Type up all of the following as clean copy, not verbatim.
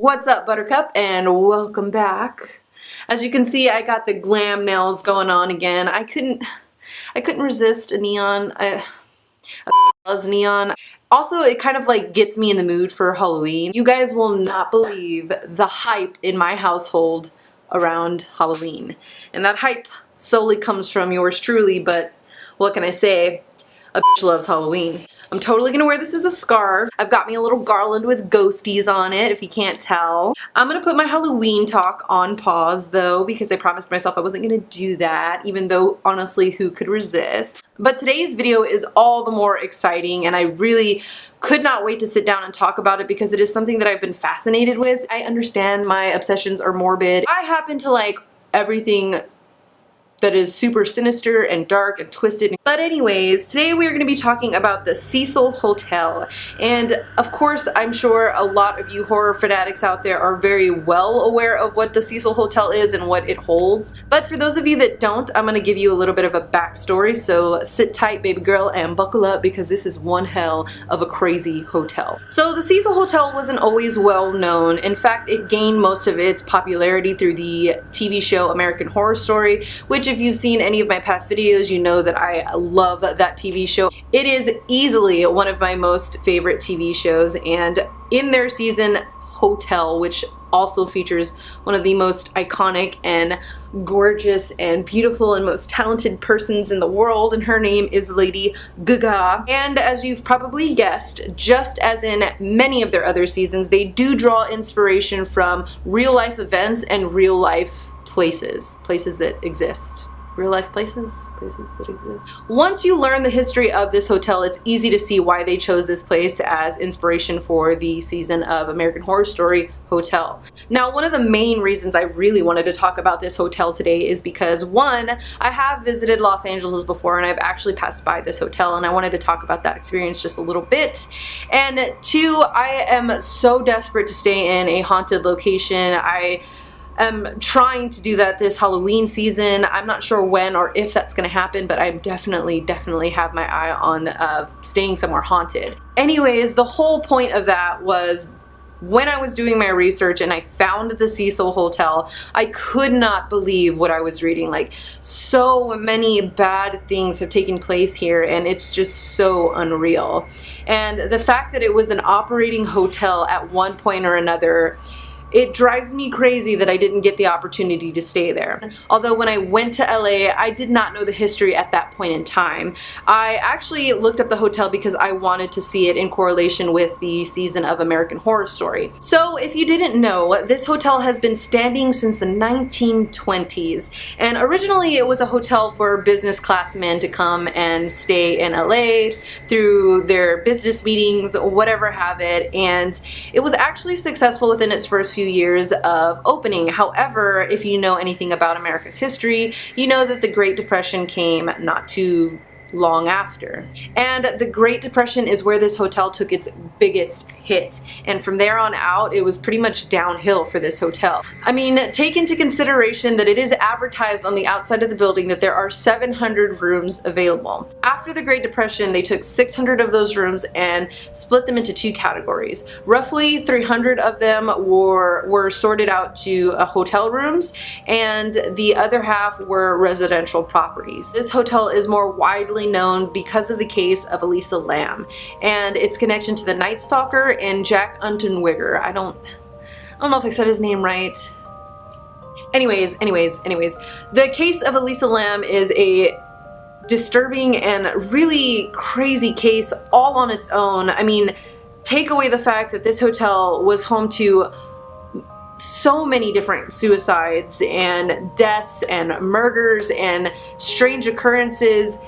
What's up, Buttercup, and welcome back. As you can see, I got the glam nails going on again. I couldn't resist a neon. I loves neon. Also, it kind of like gets me in the mood for Halloween. You guys will not believe the hype in my household around Halloween. And that hype solely comes from yours truly, but what can I say? A bitch loves Halloween. I'm totally gonna wear this as a scarf. I've got me a little garland with ghosties on it, if you can't tell. I'm gonna put my Halloween talk on pause though, because I promised myself I wasn't gonna do that, even though honestly, who could resist? But today's video is all the more exciting, and I really could not wait to sit down and talk about it because it is something that I've been fascinated with. I understand my obsessions are morbid. I happen to like everything that is super sinister and dark and twisted. But anyways, today we are going to be talking about the Cecil Hotel. And of course, I'm sure a lot of you horror fanatics out there are very well aware of what the Cecil Hotel is and what it holds. But for those of you that don't, I'm going to give you a little bit of a backstory. So sit tight, baby girl, and buckle up because this is one hell of a crazy hotel. So the Cecil Hotel wasn't always well known. In fact, it gained most of its popularity through the TV show American Horror Story, which if you've seen any of my past videos, you know that I love that TV show. It is easily one of my most favorite TV shows, and in their season Hotel, which also features one of the most iconic and gorgeous and beautiful and most talented persons in the world, and her name is Lady Gaga. And as you've probably guessed, just as in many of their other seasons, they do draw inspiration from real life events and real life places that exist. Real life places that exist. Once you learn the history of this hotel, it's easy to see why they chose this place as inspiration for the season of American Horror Story Hotel. Now, one of the main reasons I really wanted to talk about this hotel today is because one, I have visited Los Angeles before and I've actually passed by this hotel, and I wanted to talk about that experience just a little bit. And two, I am so desperate to stay in a haunted location. I'm trying to do that this Halloween season. I'm not sure when or if that's gonna happen, but I definitely have my eye on staying somewhere haunted. Anyways, the whole point of that was when I was doing my research and I found the Cecil Hotel, I could not believe what I was reading. Like, so many bad things have taken place here, and it's just so unreal. And the fact that it was an operating hotel at one point or another, it drives me crazy that I didn't get the opportunity to stay there. Although when I went to LA, I did not know the history at that point in time. I actually looked up the hotel because I wanted to see it in correlation with the season of American Horror Story. So if you didn't know, this hotel has been standing since the 1920s. And originally it was a hotel for business class men to come and stay in LA through their business meetings, whatever have it. And it was actually successful within its first few years of opening. However, if you know anything about America's history, you know that the Great Depression came not too long after. And the Great Depression is where this hotel took its biggest hit. And from there on out, it was pretty much downhill for this hotel. I mean, take into consideration that it is advertised on the outside of the building that there are 700 rooms available. After the Great Depression, they took 600 of those rooms and split them into two categories. Roughly 300 of them were sorted out to hotel rooms, and the other half were residential properties. This hotel is more widely known because of the case of Elisa Lam and its connection to the Night Stalker and Jack Unterweger. I don't know if I said his name right. Anyways, the case of Elisa Lam is a disturbing and really crazy case all on its own. I mean, take away the fact that this hotel was home to so many different suicides and deaths and murders and strange occurrences.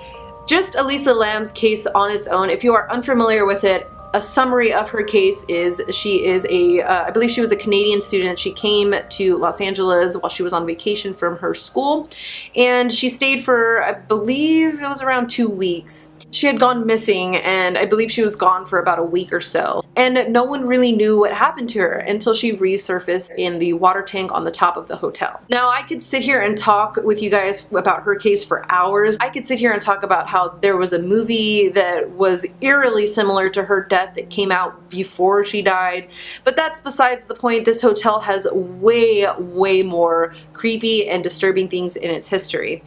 Just Elisa Lam's case on its own, if you are unfamiliar with it, a summary of her case is she is I believe she was a Canadian student. She came to Los Angeles while she was on vacation from her school, and she stayed for, I believe it was around 2 weeks. she had gone missing, and I believe she was gone for about a week or so. And no one really knew what happened to her until she resurfaced in the water tank on the top of the hotel. Now, I could sit here and talk with you guys about her case for hours. I could sit here and talk about how there was a movie that was eerily similar to her death that came out before she died, but that's besides the point. This hotel has way more creepy and disturbing things in its history,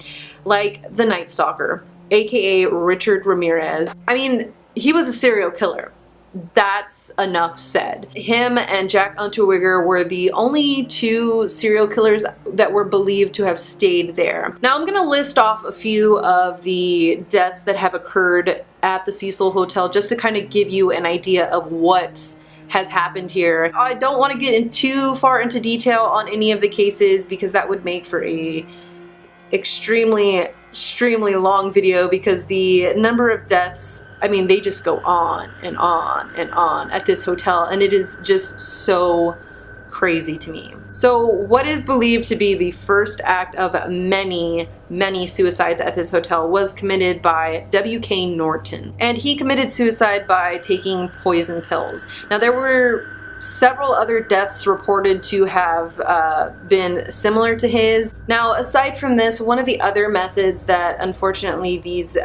like the Night Stalker, aka Richard Ramirez. I mean, he was a serial killer. That's enough said. Him and Jack Unterweger were the only two serial killers that were believed to have stayed there. Now I'm gonna list off a few of the deaths that have occurred at the Cecil Hotel just to kind of give you an idea of what has happened here. I don't want to get in too far into detail on any of the cases because that would make for a extremely long video, because the number of deaths, I mean, they just go on and on and on at this hotel, and it is just so crazy to me. So what is believed to be the first act of many suicides at this hotel was committed by W.K. Norton, and he committed suicide by taking poison pills. Now, there were several other deaths reported to have been similar to his. Now, aside from this, one of the other methods that unfortunately these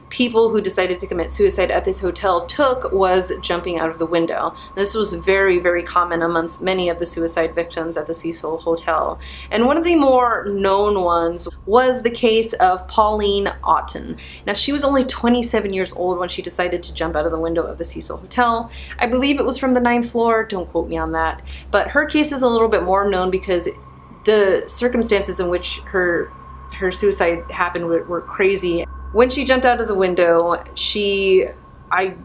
people who decided to commit suicide at this hotel took was jumping out of the window. This was very common amongst many of the suicide victims at the Cecil Hotel. And one of the more known ones was the case of Pauline Otten. Now, she was only 27 years old when she decided to jump out of the window of the Cecil Hotel. I believe it was from the 9th floor, don't quote me on that. But her case is a little bit more known because the circumstances in which her suicide happened were crazy. When she jumped out of the window, I'm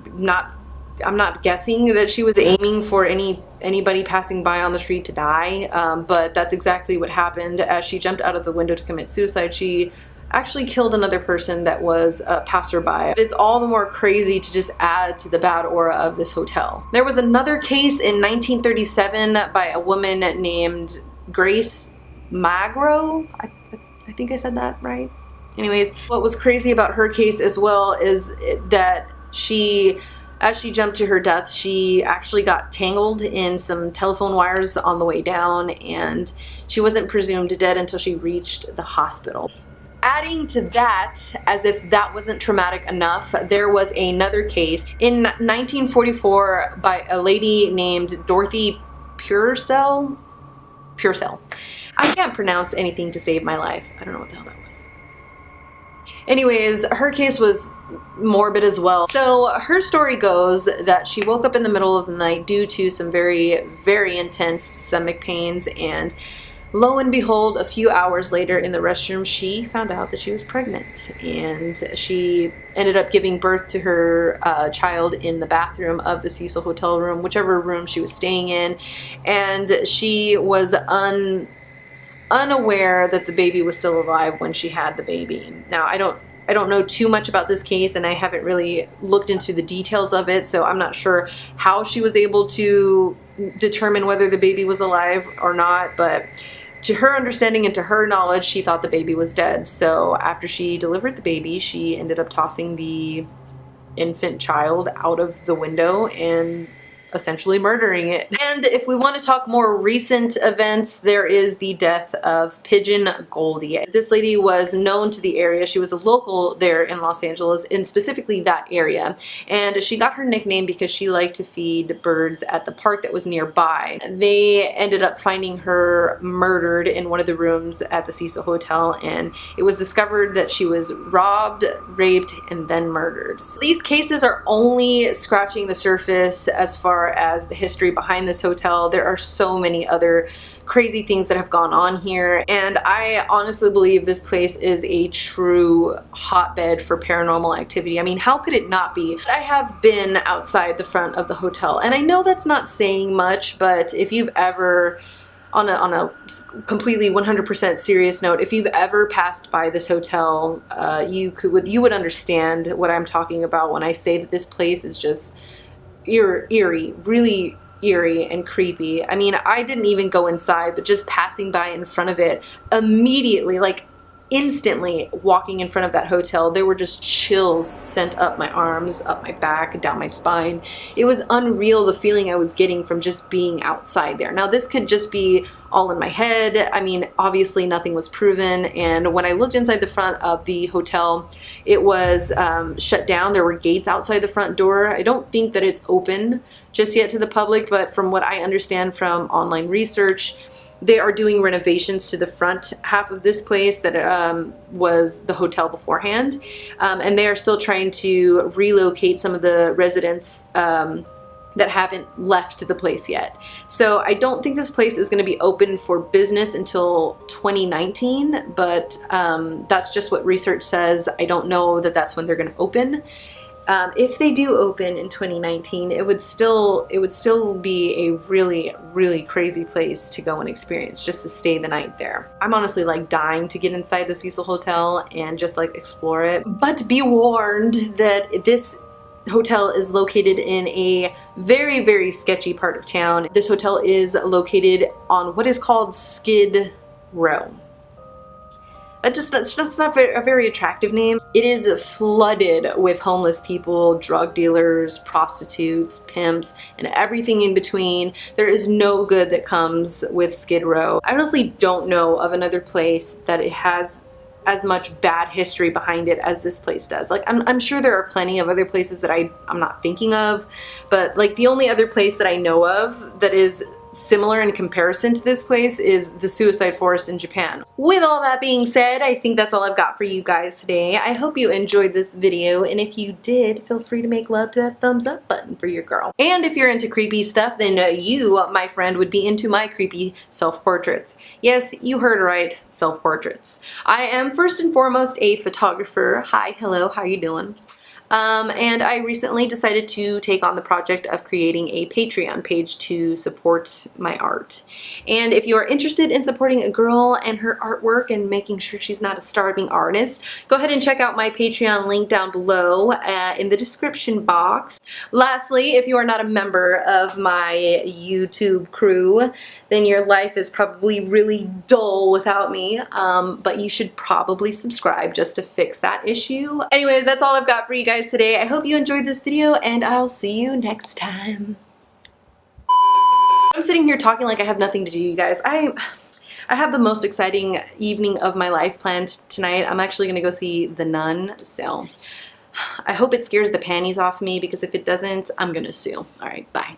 not guessing that she was aiming for anybody passing by on the street to die, but that's exactly what happened. As she jumped out of the window to commit suicide, she actually killed another person that was a passerby. It's all the more crazy to just add to the bad aura of this hotel. There was another case in 1937 by a woman named Grace Magro. I think I said that right. Anyways, what was crazy about her case as well is that as she jumped to her death, she actually got tangled in some telephone wires on the way down, and she wasn't presumed dead until she reached the hospital. Adding to that, as if that wasn't traumatic enough, there was another case in 1944 by a lady named Dorothy Purcell. I can't pronounce anything to save my life. I don't know what the hell that was. Anyways, her case was morbid as well. So her story goes that she woke up in the middle of the night due to some very intense stomach pains, and lo and behold, a few hours later in the restroom, she found out that she was pregnant, and she ended up giving birth to her child in the bathroom of the Cecil Hotel room, whichever room she was staying in, and she was unaware that the baby was still alive when she had the baby. Now, I don't know too much about this case, and I haven't really looked into the details of it, so I'm not sure how she was able to determine whether the baby was alive or not, but to her understanding and to her knowledge, she thought the baby was dead. So after she delivered the baby, she ended up tossing the infant child out of the window and essentially murdering it. And if we want to talk more recent events, there is the death of Pigeon Goldie. This lady was known to the area. She was a local there in Los Angeles, and specifically that area. And she got her nickname because she liked to feed birds at the park that was nearby. They ended up finding her murdered in one of the rooms at the Cecil Hotel, and it was discovered that she was robbed, raped, and then murdered. So these cases are only scratching the surface as far as the history behind this hotel. There are so many other crazy things that have gone on here, and I honestly believe this place is a true hotbed for paranormal activity. I mean, how could it not be? I have been outside the front of the hotel, and I know that's not saying much, but if you've ever, on a completely 100% serious note, if you've ever passed by this hotel, you would understand what I'm talking about when I say that this place is just eerie, really eerie and creepy. I mean, I didn't even go inside, but just passing by in front of it immediately, like instantly walking in front of that hotel, there were just chills sent up my arms, up my back, down my spine. It was unreal, the feeling I was getting from just being outside there. Now this could just be all in my head. I mean, obviously nothing was proven, and when I looked inside the front of the hotel, it was shut down. There were gates outside the front door. I don't think that it's open just yet to the public, but from what I understand from online research, they are doing renovations to the front half of this place that was the hotel beforehand, and they are still trying to relocate some of the residents that haven't left the place yet. So I don't think this place is going to be open for business until 2019, but that's just what research says. I don't know that that's when they're going to open. If they do open in 2019, it would still be a really, really crazy place to go and experience, just to stay the night there. I'm honestly like dying to get inside the Cecil Hotel and just like explore it. But be warned that this hotel is located in a very, very sketchy part of town. This hotel is located on what is called Skid Row. That's just not a very attractive name. It is flooded with homeless people, drug dealers, prostitutes, pimps, and everything in between. There is no good that comes with Skid Row. I honestly don't know of another place that it has as much bad history behind it as this place does. Like, I'm sure there are plenty of other places that I'm not thinking of, but like the only other place that I know of that is similar in comparison to this place is the Suicide Forest in Japan. With all that being said, I think that's all I've got for you guys today. I hope you enjoyed this video, and if you did, feel free to make love to that thumbs up button for your girl. And if you're into creepy stuff, then you, my friend, would be into my creepy self-portraits. Yes, you heard right, self-portraits. I am first and foremost a photographer. Hi, hello, how you doing? And I recently decided to take on the project of creating a Patreon page to support my art. And if you are interested in supporting a girl and her artwork and making sure she's not a starving artist, go ahead and check out my Patreon link down below in the description box. Lastly, if you are not a member of my YouTube crew, then your life is probably really dull without me, but you should probably subscribe just to fix that issue. Anyways, that's all I've got for you guys today. I hope you enjoyed this video, and I'll see you next time. I'm sitting here talking like I have nothing to do, you guys. I have the most exciting evening of my life planned tonight. I'm actually gonna go see The Nun, so I hope it scares the panties off me, because if it doesn't, I'm gonna sue. All right, bye.